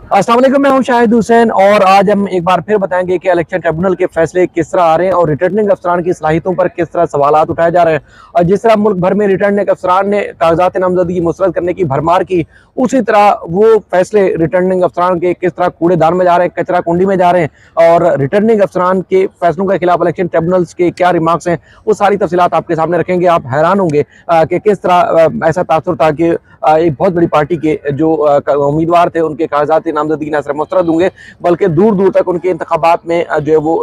अस्सलाम वालेकुम, मैं हूं शाहिद हुसैन और आज हम एक बार फिर बताएंगे कि इलेक्शन ट्रिब्यूनल के फैसले किस तरह आ रहे हैं और रिटर्निंग अफसरान की सलाहियतों पर किस तरह सवालात उठाए जा रहे हैं। और जिस तरह मुल्क भर में रिटर्निंग अफसरान ने कागजात नामजदगी मुस्तरद करने की भरमार की, उसी तरह वो फैसले रिटर्निंग अफसरान के किस तरह कूड़ेदान में जा रहे हैं, कचरा कुंडी में जा रहे हैं। और रिटर्निंग अफसरान के फैसलों के खिलाफ इलेक्शन ट्रिब्यूनल्स के क्या रिमार्क्स हैं, वो सारी तफसीलात आपके सामने रखेंगे। आप हैरान होंगे कि किस तरह ऐसा तासुर था कि एक बहुत बड़ी पार्टी के जो उम्मीदवार थे उनके कागजात नामजदगी न सिर्फ मुस्तरद होंगे बल्कि दूर दूर तक उनके इंतखाबात में जो है वो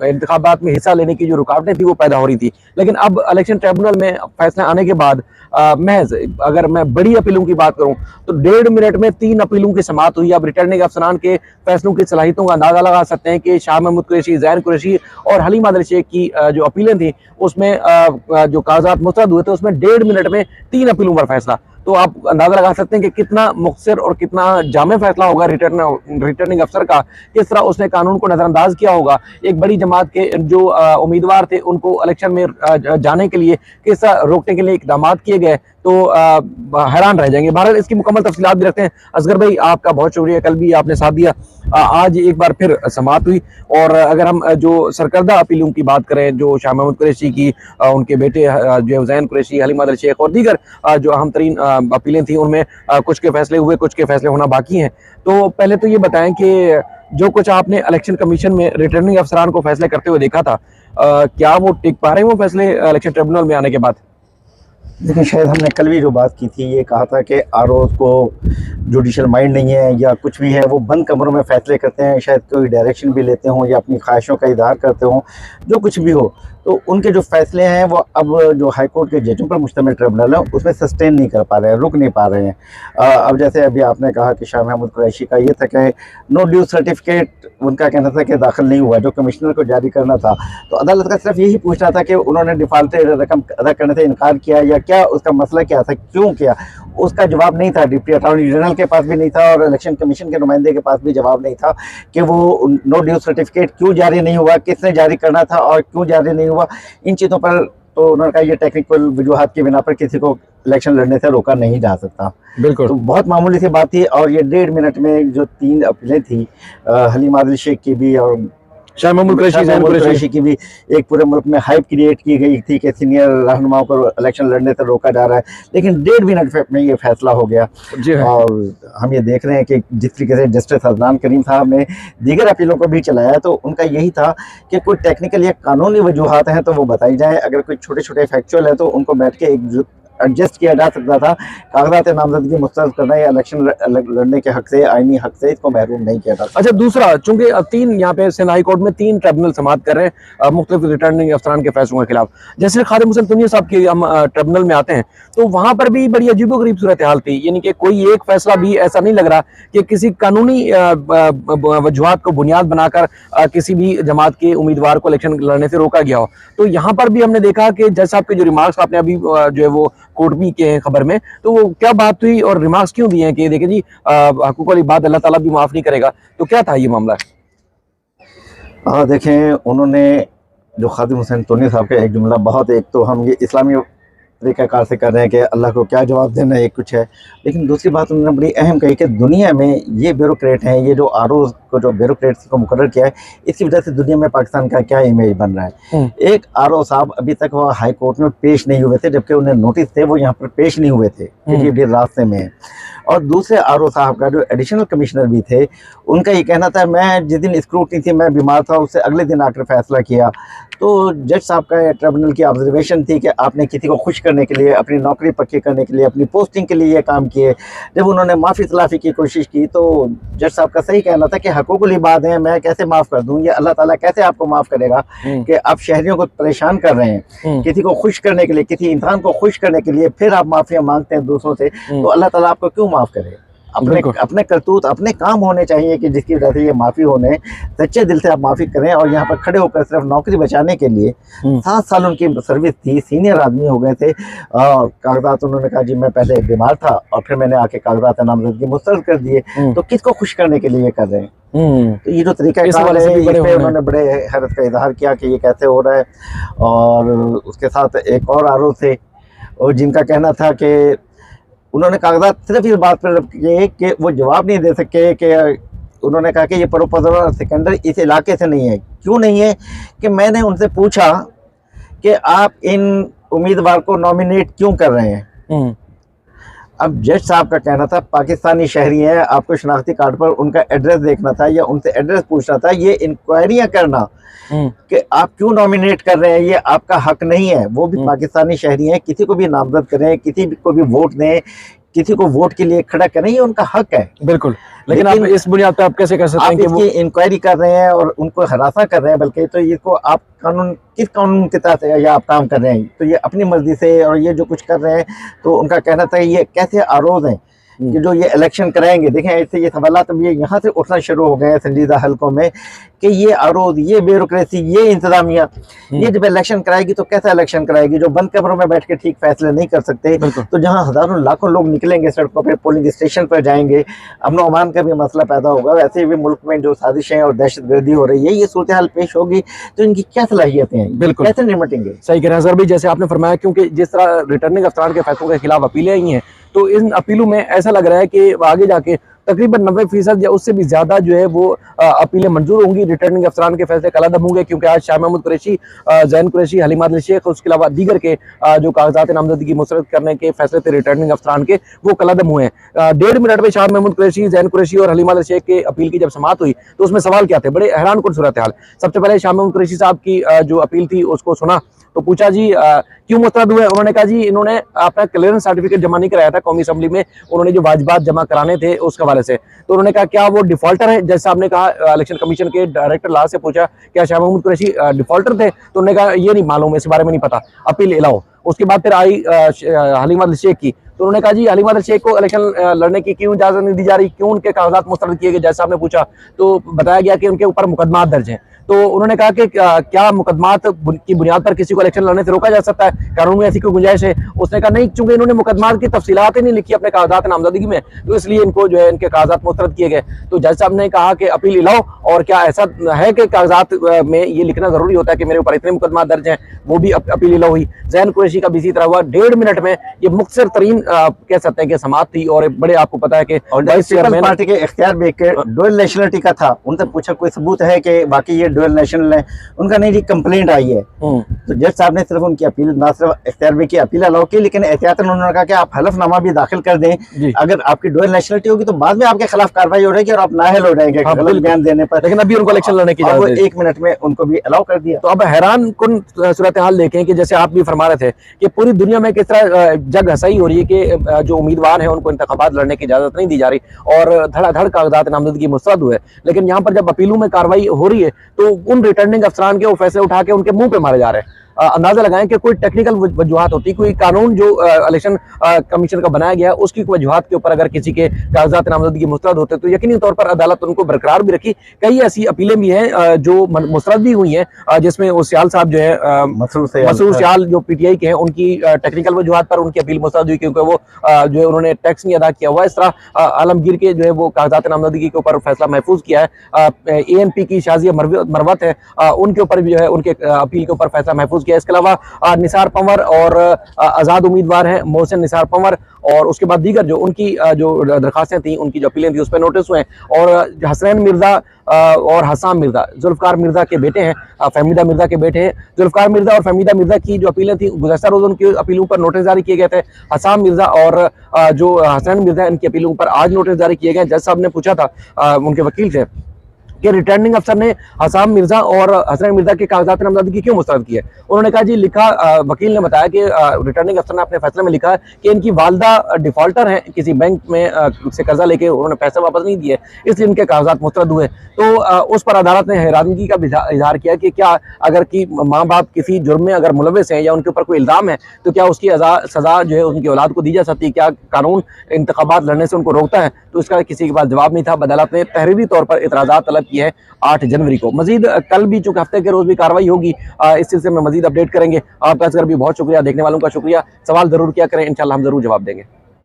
इंतखाबात में हिस्सा लेने की जो रुकावटें थी वो पैदा हो रही थी। लेकिन अब इलेक्शन ट्रिब्यूनल में फैसले आने के बाद महज अगर मैं बड़ी अपीलों की बात करूं तो 1.5 मिनट में 3 अपीलों की समाअत हुई। अब रिटर्निंग अफसरान के फैसलों की सलाहियतों का अंदाजा लगा सकते हैं कि शाह महमूद कुरैशी, ज़ैन कुरैशी और हलीमा आदिल शेख की जो अपीलें थी उसमें जो कागजात मुस्तरद हुए थे उसमें 1.5 मिनट में 3 अपीलों पर फैसला। तो आप अंदाजा लगा सकते हैं कि कितना मुख्तसर और कितना जामे फैसला होगा रिटर्निंग अफसर का, किस तरह उसने कानून को नजरअंदाज किया होगा। एक बड़ी जमात के जो उम्मीदवार थे उनको इलेक्शन में जाने के लिए किस तरह रोकने के लिए इकदाम किए गए, तो हैरान रह जाएंगे। बहरहाल इसकी मुकम्मल तफसीलात भी रखते हैं। असगर भाई, आपका बहुत शुक्रिया, कल भी आपने साथ दिया, आज एक बार फिर समाअत हुई। और अगर हम जो सरकर्दा अपीलों की बात करें, जो शाह महमूद कुरैशी की, उनके बेटे जो ज़ैन कुरैशी, हलीमा आदिल शेख और दीगर जो अहम तरीन अपीलें थी, उनमें कुछ के फैसले हुए, कुछ के फैसले होना बाकी हैं। तो पहले तो ये बताएं कि जो कुछ आपने इलेक्शन कमीशन में रिटर्निंग अफसरान को फैसले करते हुए देखा था, क्या वो टिक पा रहे हैं वो फैसले इलेक्शन ट्रिब्यूनल में आने के बाद? लेकिन शायद हमने कल भी जो बात की थी, ये कहा था कि आरओज़ को जुडिशल माइंड नहीं है या कुछ भी है, वो बंद कमरों में फैसले करते हैं, शायद कोई डायरेक्शन भी लेते हों या अपनी ख्वाहिशों का इजहार करते हों, जो कुछ भी हो। तो उनके जो फैसले हैं वो अब जो हाई कोर्ट के जजों पर मुश्तमिल ट्रिब्यूनल है उसमें सस्टेन नहीं कर पा रहे हैं, रुक नहीं पा रहे हैं। अब जैसे अभी आपने कहा कि शाह महमूद कुरैशी का ये था कि नो ड्यू सर्टिफिकेट उनका कहना था कि दाखिल नहीं हुआ, जो कमिश्नर को जारी करना था। तो अदालत का सिर्फ यही पूछना था कि उन्होंने डिफाल्टेड रकम अदा करने से इनकार किया या क्या, उसका मसला क्या था, क्यों किया। उसका जवाब नहीं था, डिप्टी अटॉर्नी जनरल के पास भी नहीं था और इलेक्शन कमीशन के नुमाइंदे के पास भी जवाब नहीं था कि वो नो ड्यू सर्टिफिकेट क्यों जारी नहीं हुआ, किसने जारी करना था और क्यों जारी नहीं हुआ। इन चीज़ों पर तो उन्होंने कहा ये टेक्निकल वजूहात की बिना पर किसी को इलेक्शन लड़ने से रोका नहीं जा सकता। बिल्कुल, तो बहुत मामूली सी बात थी। और ये 1.5 मिनट में जो 3 अपीलें थी, हलीमा आदिल शेख की भी और शाह महमूद कुरैशी की भी, एक पूरे मुल्क में हाइप क्रिएट की गई थी कि सीनियर रहनुमाओं को इलेक्शन लड़ने से रोका जा रहा है, लेकिन 1.5 मिनट में ये फैसला हो गया। और हम ये देख रहे हैं कि जिस तरीके से जस्टिस अदनान करीम साहब ने दीगर अपीलों को भी चलाया, तो उनका यही था कि कोई टेक्निकल या कानूनी वजूहात हैं तो वो बताई जाए, अगर कोई छोटे छोटे फैक्चुअल है तो उनको बैठ के एक एडजस्ट किया जा सकता था। कागजात नामजदगी मुस्तरद करना या इलेक्शन लड़ने के हक से, आईनी हक से इसको महरूम नहीं किया जा सकता। अच्छा, दूसरा, चूंकि 3 यहाँ पे सिंध हाई कोर्ट में 3 ट्रिब्यूनल समाअत कर रहे हैं मुख्तलिफ रिटर्निंग अफसरान के फैसलों के खिलाफ। जैसे खादिम हुसैन तुनिया साहब के हम ट्रिब्यूनल में आते हैं तो वहां पर भी बड़ी अजीबोगरीब सूरत हाल थी, यानी कि कोई एक फैसला भी ऐसा नहीं लग रहा कि किसी कानूनी वजूहात को बुनियाद बनाकर किसी भी जमात के उम्मीदवार को इलेक्शन लड़ने से रोका गया हो। तो यहाँ पर भी हमने देखा कि जज साहब के जो रिमार्क्स आपने अभी जो है वो कोर्ट भी के हैं खबर में, तो वो क्या बात हुई और रिमार्क्स क्यों दिए हैं कि देखिए जी हकूक़ वाली बात अल्लाह ताला भी माफ़ नहीं करेगा, तो क्या था ये मामला? देखें, उन्होंने जो खादिम हुसैन तुनिया साहब का एक जुमला, बहुत, एक तो हम ये इस्लामी तरीक़ाकार से कर रहे हैं कि अल्लाह को क्या जवाब देना, एक कुछ है, लेकिन दूसरी बात उन्होंने बड़ी अहम कही कि दुनिया में ये ब्यूरोक्रेट हैं, ये जो आरओज़ को जो ब्यूरोक्रेट्स को मुकर्रर किया है, इसकी वजह से दुनिया में पाकिस्तान का क्या इमेज बन रहा है। एक आरओ साहब अभी तक वो हाई कोर्ट में पेश नहीं हुए थे, जबकि उन्हें नोटिस थे, वो यहाँ पर पेश नहीं हुए थे क्योंकि ये रास्ते में है। और दूसरे आरओ साहब का जो एडिशनल कमिश्नर भी थे, उनका ये कहना था, मैं जिस दिन स्क्रूटनी थी मैं बीमार था, उससे अगले दिन आकर फैसला किया। तो जज साहब का ट्रिब्यूनल की ऑब्जर्वेशन थी कि आपने किसी को खुश करने के लिए, अपनी नौकरी पक्की करने के लिए, अपनी पोस्टिंग के लिए ये काम किए। जब उन्होंने माफ़ी तलाफ़ी की कोशिश की तो जज साहब का सही कहना था कि हकूक़ुल इबाद हैं, मैं कैसे माफ़ कर दूँ, ये अल्लाह ताला कैसे आपको माफ़ करेगा कि आप शहरियों को परेशान कर रहे हैं, किसी को खुश करने के लिए, किसी इंसान को खुश करने के लिए फिर आप माफ़िया मांगते हैं दूसरों से, तो अल्लाह ताला आपको क्यों माफ़ करे। अपने करतूत, अपने काम होने चाहिए कि जिसकी वजह से ये माफ़ी होने, सच्चे दिल से आप माफ़ी करें। और यहाँ पर खड़े होकर सिर्फ नौकरी बचाने के लिए, 7 साल उनकी सर्विस थी, सीनियर आदमी हो गए थे, और कागजात उन्होंने कहा जी मैं पहले बीमार था और फिर मैंने आके कागजात नामजदगी मुस्तरद कर दिए, तो किसको खुश करने के लिए ये कर रहे हैं। तो ये जो तरीका है, इस पे उन्होंने बड़े हैरत का इजहार किया कि ये कैसे हो रहा है। और उसके साथ एक और आरोप थे और जिनका कहना था कि उन्होंने कागजात सिर्फ इस बात पर रखे कि वो जवाब नहीं दे सके कि उन्होंने कहा कि ये प्रोपोजल और सेकेंडर इस इलाके से नहीं है। क्यों नहीं है कि मैंने उनसे पूछा कि आप इन उम्मीदवार को नॉमिनेट क्यों कर रहे हैं। अब जज साहब का कहना था पाकिस्तानी शहरी हैं, आपको शनाख्ती कार्ड पर उनका एड्रेस देखना था या उनसे एड्रेस पूछना था, ये इंक्वायरियां करना कि आप क्यों नॉमिनेट कर रहे हैं, ये आपका हक नहीं है। वो भी पाकिस्तानी शहरी हैं, किसी को भी नामजद करें, किसी को भी वोट दें, किसी को वोट के लिए खड़ा करें, ये उनका हक है। बिल्कुल, लेकिन आप इस बुनियाद पे आप कैसे कर सकते हैं कि वो इंक्वायरी कर रहे हैं और उनको हरासा कर रहे हैं, बल्कि तो ये को आप कानून किस कानून के तहत या आप काम कर रहे हैं, तो ये अपनी मर्जी से और ये जो कुछ कर रहे हैं, तो उनका कहना था ये कैसे आरोज हैं कि जो ये इलेक्शन कराएंगे। देखें ऐसे ये सवालात अब ये यहाँ से उठना शुरू हो गए हैं संजीदा हलकों में कि ये आरोज, ये ब्यूरोक्रेसी, ये इंतजामिया, ये जब इलेक्शन कराएगी तो कैसा इलेक्शन कराएगी, जो बंद कमरों में बैठ के ठीक फैसले नहीं कर सकते। तो जहाँ हजारों लाखों लोग निकलेंगे सड़कों पर, पोलिंग स्टेशन पर जाएंगे, अमन अमान का भी मसला पैदा होगा। वैसे भी मुल्क में जो साजिशें और दहशतगर्दी हो रही है, ये सूरत हाल पेश होगी तो इनकी क्या सलाहियतें हैं, बिल्कुल कैसे निपटेंगे। सही कह रहे हैं सर भी, जैसे आपने फरमाया, क्योंकि जिस तरह रिटर्निंग अफसरान के फैसलों के खिलाफ अपीलें आई हैं, तो इन अपीलों में ऐसा लग रहा है कि आगे जाके तकरीबन 90% या उससे भी ज्यादा जो है वो अपीलें मंजूर होंगी। रिटर्निंग अफसरान के फैसले कलादम होंगे, क्योंकि आज शाह महमूद कुरैशी, जैन कुरैशी, हलीमा आदिल शेख, उसके अलावा दीगर के जो कागजात नामजदगी मुस्तरद करने के फैसले थे रिटर्निंग अफसरान के, वो कलादम हुए हैं। 1.5 मिनट में शाह महमूद कुरैशी, जैन कुरैशी और हलीमा आदिल शेख के अपील की जब समाअत हुई तो उसमें सवाल क्या थे, बड़े हैरान कुन सूरत हाल। सबसे पहले शाह महमूद कुरैशी साहब की जो अपील थी उसको सुना तो पूछा जी क्यों मुस्तरद हुए। उन्होंने कहा जी इन्होंने अपना क्लियरेंस सर्टिफिकेट जमा नहीं कराया था कौमी असम्बली में, उन्होंने जो वाजिबात जमा कराने थे उस हवाले से। तो उन्होंने कहा क्या वो डिफॉल्टर है, जज साहब ने कहा, इलेक्शन कमीशन के डायरेक्टर लॉ से पूछा क्या शाह महमूद कुरैशी डिफॉल्टर थे, तो उन्होंने कहा ये नहीं मालूम, इस बारे में नहीं पता, अपील लाओ। उसके बाद फिर आई हलीमा आदिल शेख की, तो उन्होंने कहा जी हलीमा आदिल शेख को इलेक्शन लड़ने की क्यों इजाजत नहीं दी जा रही, क्यों उनके कागजात मुस्तरद किए गए। जज साहब ने पूछा तो बताया गया कि उनके ऊपर मुकदमात दर्ज हैं। तो उन्होंने कहा कि क्या मुकदमात की बुनियाद पर किसी को इलेक्शन लड़ने से रोका जा सकता है, कानून में ऐसी कोई गुंजाइश है। उसने कहा नहीं, चूंकि इन्होंने मुकदमात की तफसीलात ही नहीं लिखी अपने कागजात नामजदगी में, तो इसलिए इनको जो है इनके कागजात मुस्तरद किए गए। तो जज साहब ने कहा कि अपील लाओ, और क्या ऐसा है कि कागजात में ये लिखना जरूरी होता है कि मेरे ऊपर इतने मुकदमात दर्ज हैं, वो भी अपील लाओ हुई। जैन कुरैशी का भी इसी तरह हुआ। 1.5 मिनट में ये मुख्तसर तरीन कह सकते हैं कि समाअत थी, और बड़े आपको पता है कि पार्टी के इख्तियार में डुअल नेशनलिटी का था, उनसे पूछा कोई सबूत है कि बाकी ये डुअल नेशनल है, उनका नहीं जी कंप्लेंट आई है। तो जज साहब ने सिर्फ उनकी अपील, ना सिर्फ इख्तियार में की अपील अलाउ की, लेकिन एहतियातन उन्होंने कहा कि आप हलफनामा भी दाखिल कर दें, अगर आपकी डुअल नेशनलिटी होगी तो बाद में आपके खिलाफ कार्रवाई हो जाएगी और आप नाअहल हो जाएंगे गलत बयान देने पर। लेकिन अभी उनको इलेक्शन लड़ने की इजाजत है। 1 मिनट में उनको भी अलाउ कर दिया। तो अब हैरान कुन सूरत हाल देखें कि जैसे आप भी फरमा रहे थे कि पूरी दुनिया में किस तरह जग हसाई हो रही है कि जो उम्मीदवार हैं उनको इंतखाबात लड़ने की इजाजत नहीं दी जा रही, और धड़ाधड़ कागजात नामजदगी मुस्तरद हुए। लेकिन यहाँ पर जब अपीलों में कार्रवाई हो रही है तो उन रिटर्निंग अफसरान के वो फैसले उठा के उनके मुंह पे मारे जा रहे हैं। अंदाजा लगाएं कि कोई टेक्निकल वजूहात होती, कोई कानून जो इलेक्शन कमीशन का बनाया गया उसकी वजूहात के ऊपर अगर किसी के कागजात नामजदगी मुस्तरद होते तो यकीनी तौर पर अदालत उनको बरकरार भी रखी। कई ऐसी अपीलें भी हैं जो मुस्तरद भी हुई हैं, जिसमें वो सियाल साहब जो है मसरूर सियाल जो पीटीआई के हैं, उनकी टेक्निकल वजूहात पर उनकी अपील मुस्तरद हुई क्योंकि वो जो है उन्होंने टैक्स नहीं अदा किया हुआ। इस तरह आलमगीर के जो है वो कागजात नामजदगी के ऊपर फैसला महफूज किया है। ANP की शाजिया मरवत है, उनके ऊपर भी जो है उनके अपील के ऊपर फैसला महफूज किया। इसके अलावा निसार पंवर और आजाद उम्मीदवार हैं मोहसिन निसार पंवर, और उसके बाद दीगर जो उनकी जो दरखास्तें थी, उनकी जो अपीलें थी उस पर नोटिस हुए। और हसनैन मिर्जा और हसाम मिर्जा जुल्फकार मिर्जा के बेटे हैं, फहमीदा मिर्जा के बेटे हैं। जुल्फकार मिर्जा और फहमीदा मिर्जा की जो अपीलें थी गुज़श्ता रोज उनकी अपीलों पर नोटिस जारी किए गए थे। हसाम मिर्जा और जो हसनैन मिर्जा इनकी अपीलों पर आज नोटिस जारी किए गए। जज साहब ने पूछा था उनके वकील से कि रिटर्निंग अफसर ने हसाम मिर्जा और हसनैन मिर्जा के कागजात नामजदगी क्यों मुस्तरद किए। उन्होंने कहा जी लिखा, वकील ने बताया कि रिटर्निंग अफसर ने अपने फैसले में लिखा कि इनकी वालदा डिफॉल्टर हैं, किसी बैंक में से कर्जा लेके उन्होंने पैसे वापस नहीं दिए, इसलिए इनके कागजात मुस्तरद हुए। तो उस पर अदालत ने हैरानगी का इजहार किया कि क्या अगर कि माँ बाप किसी जुर्म में अगर मुलविस हैं या उनके ऊपर कोई इल्ज़ाम है तो क्या उसकी सज़ा जो है उनकी औलाद को दी जा सकती है, क्या कानून इंतखाबात लड़ने से उनको रोकता है। तो इसका किसी के पास जवाब नहीं था। अदालत ने तहरीरी तौर पर इतराज़ात तलब की है 8 जनवरी को। मजीद कल भी चूंकि हफ्ते के रोज भी कार्रवाई होगी, इस सिलसिले में मजीद अपडेट करेंगे। आपका असगर भी बहुत शुक्रिया, देखने वालों का शुक्रिया। सवाल जरूर किया करें, इंशाल्लाह हम जरूर जवाब देंगे।